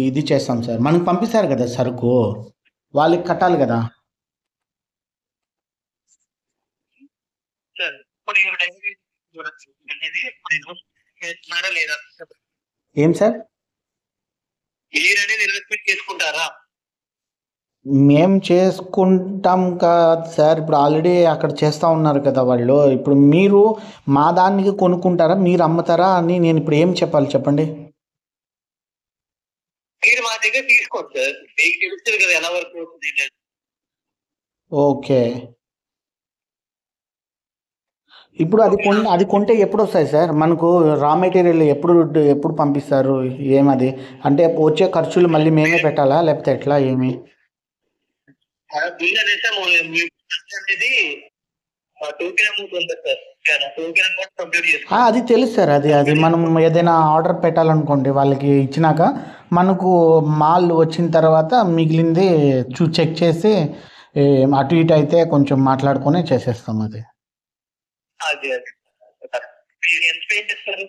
ఇది చేస్తాం సార్. మనకు పంపిస్తారు కదా సరుకు, వాళ్ళకి కట్టాలి కదా. సార్ ఇప్పుడు ఇక్కడ అనేది చేస్తున్నారా లేదా ఏం సార్? మీరు అనేది ఇన్వెస్ట్మెంట్ చేసుకుంటారా? మేము చేసుకుంటాం కాదు సార్, ఇప్పుడు ఆల్రెడీ అక్కడ చేస్తూ ఉన్నారు కదా వాళ్ళు. ఇప్పుడు మీరు మా దానికి కొనుక్కుంటారా, మీరు అమ్ముతారా అని నేను ఇప్పుడు ఏం చెప్పాలి చెప్పండి. మీరు మా దగ్గర తీసుకోండి సార్, మీకు తెలుస్తుంది కదా ఎలా వరకు అవుతుంది. ఓకే, ఇప్పుడు అది కొంటే ఎప్పుడు వస్తాయి సార్ మనకు? రా మెటీరియల్ ఎప్పుడు పంపిస్తారు? ఏమది అంటే వచ్చే ఖర్చులు మళ్ళీ మేమే పెట్టాలా లేకపోతే ఎట్లా ఏమి? బిల్ అనేది అనేది టోకెన్ అమౌంట్ ఉంటుంది సార్, టోకెన్ అమౌంట్ కంప్లీట్ చేసుకోండి. అది తెలుసు సార్. అది మనం ఏదైనా ఆర్డర్ పెట్టాలనుకోండి వాళ్ళకి ఇచ్చినాక మనకు మాల్ వచ్చిన తర్వాత మిగిలింది చెక్ చేసి అటు ఇటు అయితే కొంచెం మాట్లాడుకొని చేసేస్తాం. అది అదే మీరు ఎంత పే చేస్తారు?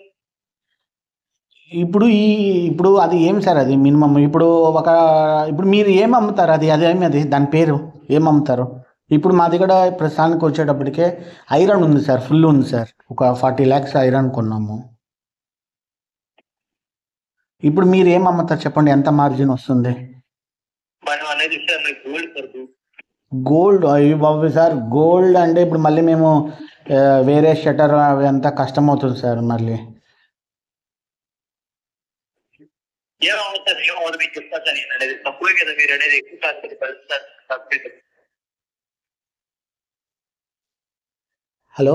ఇప్పుడు అది ఏం సార్, అది మినిమం ఇప్పుడు మీరు ఏం అమ్ముతారు? అది దాని పేరు ఏం అమ్ముతారు? ఇప్పుడు మా దగ్గర ప్రస్తుతానికి వచ్చేటప్పటికే ఐరన్ ఉంది సార్, ఫుల్ ఉంది సార్. ఒక 40 lakhs ఐరన్ కొన్నాము. ఇప్పుడు మీరు ఏం అమ్ముతారు చెప్పండి, ఎంత మార్జిన్ వస్తుంది? గోల్డ్ బాబు సార్, గోల్డ్ అంటే ఇప్పుడు మళ్ళీ మేము వేరే షటర్ అవి అంతా కష్టం అవుతుంది సార్ మళ్ళీ. హలో,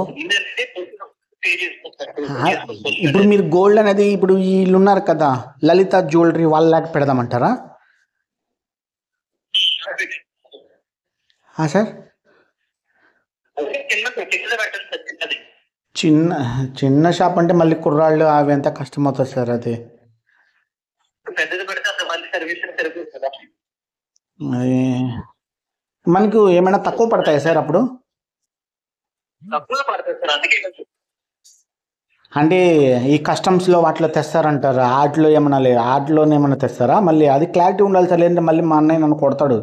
ఇప్పుడు మీరు గోల్డ్ అనేది ఇప్పుడు వీళ్ళు ఉన్నారు కదా లలిత జ్యువెలరీ వాళ్ళకి పెడదామంటారా సార్? చిన్న షాప్ అంటే మళ్ళీ కుర్రాళ్ళు అవి ఎంత కష్టం అవుతుంది సార్. అది మనకు ఏమైనా తక్కువ పడతాయి సార్ అప్పుడు? అంటే ఈ కస్టమ్స్లో వాటిలో తెస్తారంటారా? ఆటలో ఏమన్నా లేదు, ఆటలోనే ఏమన్నా తెస్తారా? మళ్ళీ అది క్లారిటీ ఉండాలి సార్, లేదంటే మళ్ళీ మా అన్నయ్య నన్ను కొడతాడు.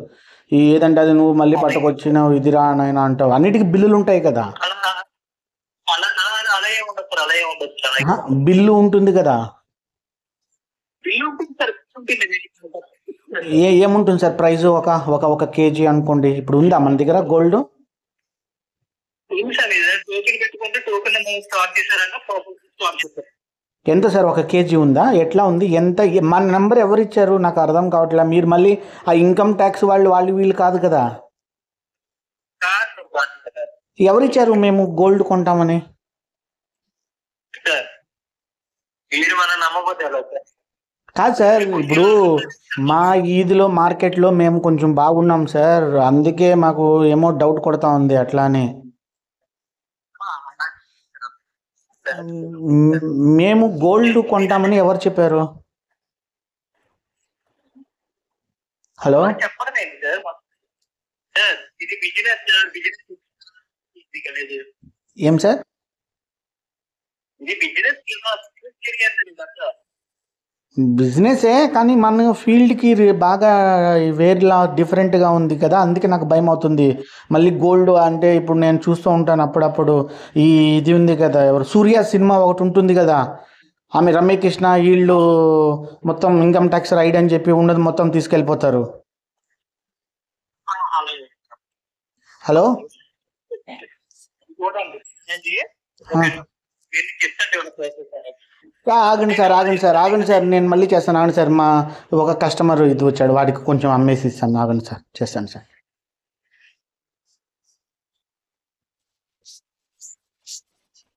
ఏదంటే అది నువ్వు మళ్ళీ పట్టుకొచ్చినావు ఇదిరా నాయనా అంటావు. అన్నిటికీ బిల్లులు ఉంటాయి కదా. బిల్లు ఉంటుంది కదా. ఏముంటుంది సార్ ప్రైస్? ఒక కేజీ అనుకోండి. ఇప్పుడు ఉందా మన దగ్గర గోల్డ్? ఎంత సార్ ఒక కేజీ ఉందా? ఎట్లా ఉంది? ఎంత? మన నెంబర్ ఎవరు ఇచ్చారు నాకు అర్థం కావట్లేదు. మీరు మళ్ళీ ఆ ఇన్కమ్ ట్యాక్స్ వాళ్ళు వీళ్ళు కాదు కదా. ఎవరిచ్చారు మేము గోల్డ్ కొంటామని? కాదు సార్, ఇప్పుడు మా ఈదిలో మార్కెట్లో మేము కొంచెం బాగున్నాం సార్, అందుకే మాకు ఏమో డౌట్ కొడతా ఉంది అట్లానే. మేము గోల్డ్ కొంటామని ఎవరు చెప్పారు? హలో, ఏం సార్? బిజినెసే కానీ మన ఫీల్డ్కి బాగా వేరేలా డిఫరెంట్గా ఉంది కదా, అందుకే నాకు భయం అవుతుంది. మళ్ళీ గోల్డ్ అంటే ఇప్పుడు నేను చూస్తూ ఉంటాను అప్పుడప్పుడు ఇది ఉంది కదా, ఎవరు సూర్య సినిమా ఒకటి ఉంటుంది కదా, ఆమె రమ్యకృష్ణ వీళ్ళు మొత్తం ఇన్కమ్ ట్యాక్స్ రైడ్ అని చెప్పి ఉన్నది మొత్తం తీసుకెళ్ళిపోతారు. హలో, ఆగండి సార్ నేను మళ్ళీ చేస్తాను. ఆగండి సార్, మా ఒక కస్టమర్ ఇది వచ్చాడు, వాడికి కొంచెం అమ్మేసి ఇస్తాను. ఆగండి సార్, చేస్తాను సార్.